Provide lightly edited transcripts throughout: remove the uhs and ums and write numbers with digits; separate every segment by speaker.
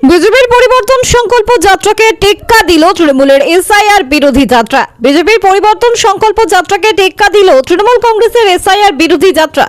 Speaker 1: বিজেপির পরিবর্তন সংকল্প যাত্রাকে টেক্কা দিল তৃণমূলের এসআইআর বিরোধী যাত্রা। বিজেপির পরিবর্তন সংকল্প যাত্রাকে টেক্কা দিল তৃণমূল কংগ্রেসের এসআইআর বিরোধী যাত্রা।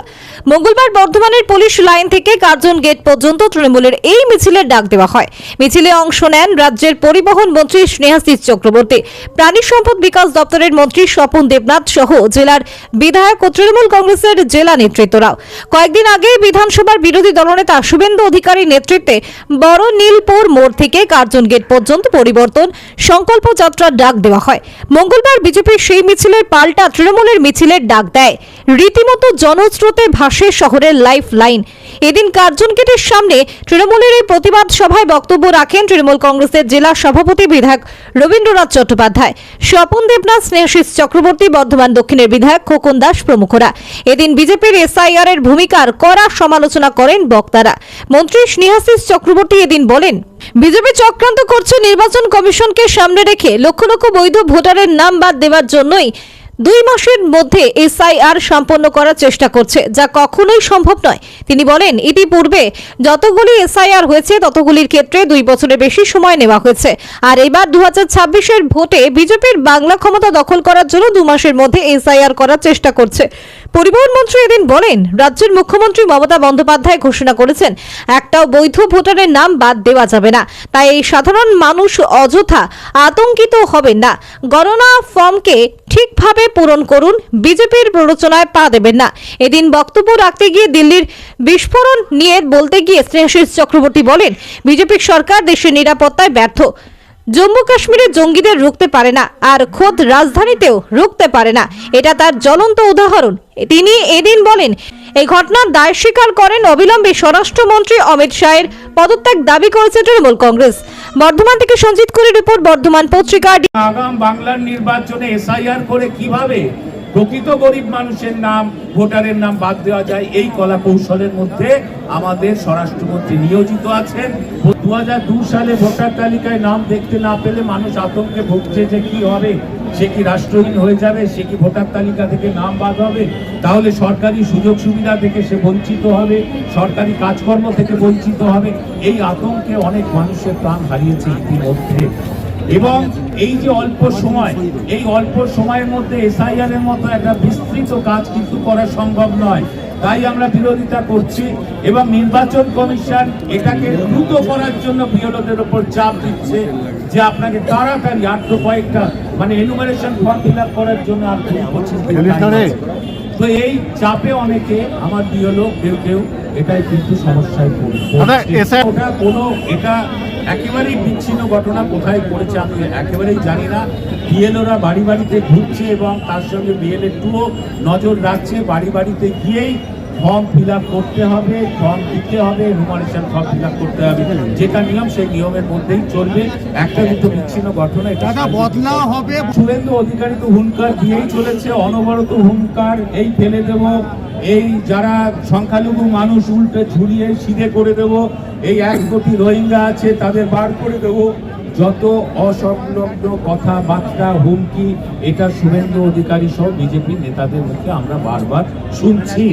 Speaker 1: মঙ্গলবার বর্ধমানের পুলিশ লাইন থেকে কার্জন গেট পর্যন্ত তৃণমূলের এই মিছিলের ডাক দেওয়া হয়। মিছিলে অংশ নেন রাজ্যের পরিবহন মন্ত্রী স্নেহাশিস চক্রবর্তী, প্রাণী সম্পদ বিকাশ দপ্তরের মন্ত্রী স্বপন দেবনাথ সহ জেলার বিধায়ক ও তৃণমূল কংগ্রেসের জেলা নেতৃত্বরাও। কয়েকদিন আগে বিধানসভার বিরোধী দলনেতা শুভেন্দু অধিকারীর নেতৃত্বে বড় নীলপুর মোড় থেকে কার্জন গেট পর্যন্ত পরিবর্তন সংকল্প যাত্রার ডাক দেওয়া হয়। মঙ্গলবার বিজেপির সেই মিছিলের পাল্টা তৃণমূলের মিছিলের ডাক দেয়। রীতিমতো জনস্রোতে ভাসে শহরের লাইফ লাইন। এদিন কার্জন গেটের সামনে তৃণমূলের এই প্রতিবাদ সভায় বক্তব্য রাখেন তৃণমূল কংগ্রেসের জেলা সভাপতি বিধায়ক রবীন্দ্রনাথ চট্টোপাধ্যায়, স্বপন দেবনাথ, স্নেহাশিস চক্রবর্তী, বর্ধমান দক্ষিণের বিধায়ক খোকন দাস প্রমুখরা। এদিন বিজেপির এসআইআর এর ভূমিকার কড়া সমালোচনা করেন বক্তারা। মন্ত্রী স্নেহাশিস চক্রবর্তী এদিন বলেন, বিজেপি চক্রান্ত করছে নির্বাচন কমিশনকে সামনে রেখে লক্ষ লক্ষ বৈধ ভোটারের নাম বাদ দেওয়ার জন্যই 2 মাসের মধ্যে এসআইআর সম্পন্ন করার চেষ্টা করছে, যা কখনোই সম্ভব নয়। তিনি বলেন, ইতিপূর্বে যতগুলি এসআইআর হয়েছে ততগুলির ক্ষেত্রে 2 বছরের বেশি সময় নেওয়া হয়েছে, আর এবার 2026-এর ভোটে বিজেপির বাংলা ক্ষমতা দখল করার জন্য 2 মাসের মধ্যে এসআইআর করার চেষ্টা করছে। পরিবহন মন্ত্রী এদিন বলেন, রাজ্যের মুখ্যমন্ত্রী মমতা বন্দ্যোপাধ্যায় ঘোষণা করেছেন একটাও বৈধ ভোটারের নাম বাদ দেওয়া যাবে না। তাই এই সাধারণ মানুষ অযথা আতঙ্কিত হবেন না। গণনা ফর্মকে ঠিকভাবে পূরণ করুন, বিজেপির প্ররোচনায় পা দেবেন না। এদিন বক্তব্য রাখতে গিয়ে দিল্লির বিস্ফোরণ নিয়ে বলতে গিয়ে স্নেহাশিস চক্রবর্তী বলেন, বিজেপি সরকার দেশের নিরাপত্তায় ব্যর্থ। জম্মু কাশ্মীরে জঙ্গিদের রুখতে পারে না, আর খোদ রাজধানীতেও রুখতে পারে না। এটা তার জ্বলন্ত উদাহরণ। তিনি এদিন বলেন, এই ঘটনার দায় স্বীকার করেন অবিলম্বে স্বরাষ্ট্রমন্ত্রী অমিত শাহের পদত্যাগ দাবি করেছে তৃণমূল কংগ্রেস। বর্ধমান থেকে সঞ্জিত কুরির রিপোর্ট, বর্ধমান পত্রিকা।
Speaker 2: আগাম বাংলার নির্বাচনে এসআইআর করে কিভাবে প্রকৃত গরিব মানুষের নাম, ভোটারের নাম বাদ দেওয়া যায়, এই কলা কৌশলের মধ্যে আমাদের স্বরাষ্ট্রমন্ত্রী নিয়োজিত আছেন। 2002 সালে ভোটার তালিকায় নাম দেখতে না পেলে মানুষ আতঙ্কে ভুগছে যে কি হবে, সে কি রাষ্ট্রহীন হয়ে যাবে, সে কি ভোটার তালিকা থেকে নাম বাদ হবে, তাহলে সরকারি সুযোগ সুবিধা থেকে সে বঞ্চিত হবে, সরকারি কাজকর্ম থেকে বঞ্চিত হবে। এই আতঙ্কে অনেক মানুষের প্রাণ হারিয়েছে ইতিমধ্যে। এবং এই যে অল্প সময়, এই অল্প সময়ের মধ্যে এসআইআর এর মতো একটা বিস্তৃত কাজ কিন্তু করা সম্ভব নয়। তাই আমরা বিরোধিতা করছি এবং নির্বাচন কমিশন এটাকে দ্রুত করার জন্য বিএলওদের উপর চাপ দিচ্ছে যে আপনাকে তাড়াতাড়ি কয়েকটা এনুমারেশন ফর্ম ফিল আপ করার জন্য আর 25 দিন। তো এই চাপে অনেকে আমার বিএলও কেউ এটাই কিন্তু সমস্যায় পড়ছে। ওটা কোনো এটা একেবারেই বিচ্ছিন্ন ঘটনা, কোথায় পড়েছে আমি একেবারেই জানি না। বিএলওরা বাড়ি বাড়িতে ঘুরছে এবং তার সঙ্গে বিএলএ2ও নজর রাখছে। বাড়ি বাড়িতে গিয়েই ফর্ম ফিল আপ করতে হবে, ফর্ম দিতে হবে, এনুমারেশন ফর্ম ফিল আপ করতে হবে। যেটা নিয়ম সেই নিয়মের মধ্যেই চলবে। একটা কিন্তু বিচ্ছিন্ন ঘটনা এটা বদলা হবে। শুভেন্দু অধিকারী তো হুঙ্কার দিয়েই চলেছে, অনবরত হুঙ্কার, এই ফেলে দেব, এই যারা সংখ্যালঘু মানুষ উল্টে ঝুলিয়ে সিধে করে দেব, এই 1 কোটি রোহিঙ্গা আছে তাদের বার করে দেব, যত অসংলগ্ন কথাবার্তা, হুমকি, এটা শুভেন্দু অধিকারী সহ বিজেপি নেতাদের মুখে আমরা বারবার শুনছি।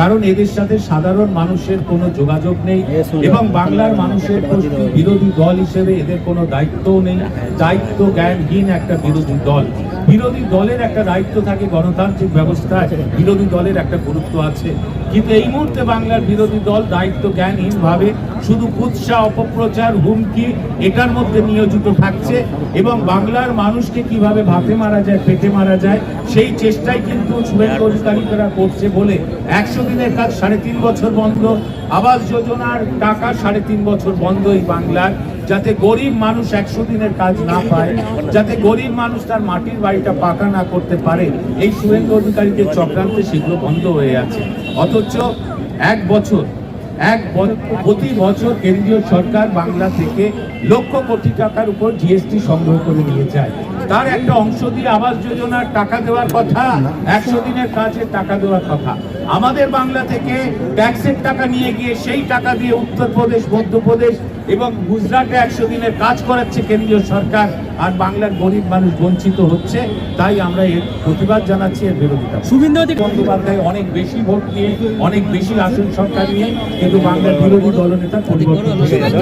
Speaker 2: কারণ এদের সাথে সাধারণ মানুষের কোনো যোগাযোগ নেই এবং বাংলার মানুষের প্রতি বিরোধী দল হিসেবে এদের কোনো দায়িত্বও নেই। দায়িত্ব জ্ঞানহীন একটা বিরোধী দল। বিরোধী দলের একটা দায়িত্ব থাকে, গণতান্ত্রিক ব্যবস্থায় বিরোধী দলের একটা গুরুত্ব আছে। কিন্তু এই মুহূর্তে বাংলার বিরোধী দল দায়িত্ব জ্ঞানহীন ভাবে শুধু কুৎসা, অপপ্রচার, হুমকি এটার মধ্যে নিয়োজিত থাকছে এবং বাংলার মানুষকে কিভাবে ভাতে মারা যায়, পেটে মারা যায়, সেই চেষ্টাই কিন্তু শুভেন্দু অধিকারীরা করছে বলে 100 দিনের কাজ 3.5 বছর বন্ধ, আবাস যোজনার টাকা 3.5 বছর বন্ধ এই বাংলার, যাতে গরিব মানুষ 100 দিনের কাজ না পায়, যাতে গরিব মানুষ তার মাটির বাড়িটা পাকা না করতে পারে, এই শুভেন্দু অধিকারীদের চক্রান্তে সেগুলো বন্ধ হয়ে আছে। অথচ প্রতি বছর কেন্দ্রীয় সরকার বাংলা থেকে লক্ষ কোটি টাকার উপর জিএসটি সংগ্রহ করে নিয়ে যায়। তার একটা অংশ দিয়ে আবাস যোজনার টাকা দেওয়ার কথা, 100 দিনের কাজের টাকা দেওয়ার কথা। আমাদের বাংলা থেকে ট্যাক্সের টাকা নিয়ে গিয়ে সেই টাকা দিয়ে উত্তরপ্রদেশ, মধ্যপ্রদেশ এবং গুজরাটে 100 দিনের কাজ করাচ্ছে কেন্দ্রীয় সরকার, আর বাংলার গরিব মানুষ বঞ্চিত হচ্ছে। তাই আমরা এর প্রতিবাদ জানাচ্ছি, এর বিরোধিতা।
Speaker 3: শুভেন্দু
Speaker 2: বন্দ্যোপাধ্যায় অনেক বেশি ভোট নিয়ে, অনেক বেশি আসন সংখ্যা নিয়ে কিন্তু বাংলার বিরোধী দলনেতা পরিবর্তন হয়ে গেছে।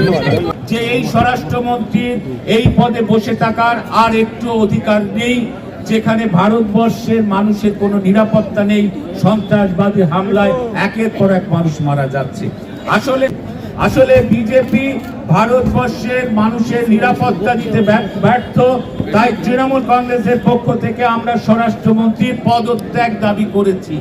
Speaker 2: যে এই স্বরাষ্ট্রমন্ত্রীর এই পদে বসে থাকার আর একটু অধিকার নেই, যেখানে ভারতবর্ষের মানুষের কোনো নিরাপত্তা নেই, সন্ত্রাসবাদী হামলায় একের পর এক মানুষ মারা যাচ্ছে। আসলে বিজেপি ভারতবর্ষের মানুষের নিরাপত্তা দিতে ব্যর্থ। তাই তৃণমূল কংগ্রেসের পক্ষ থেকে আমরা স্বরাষ্ট্রমন্ত্রীর পদত্যাগ দাবি করেছি।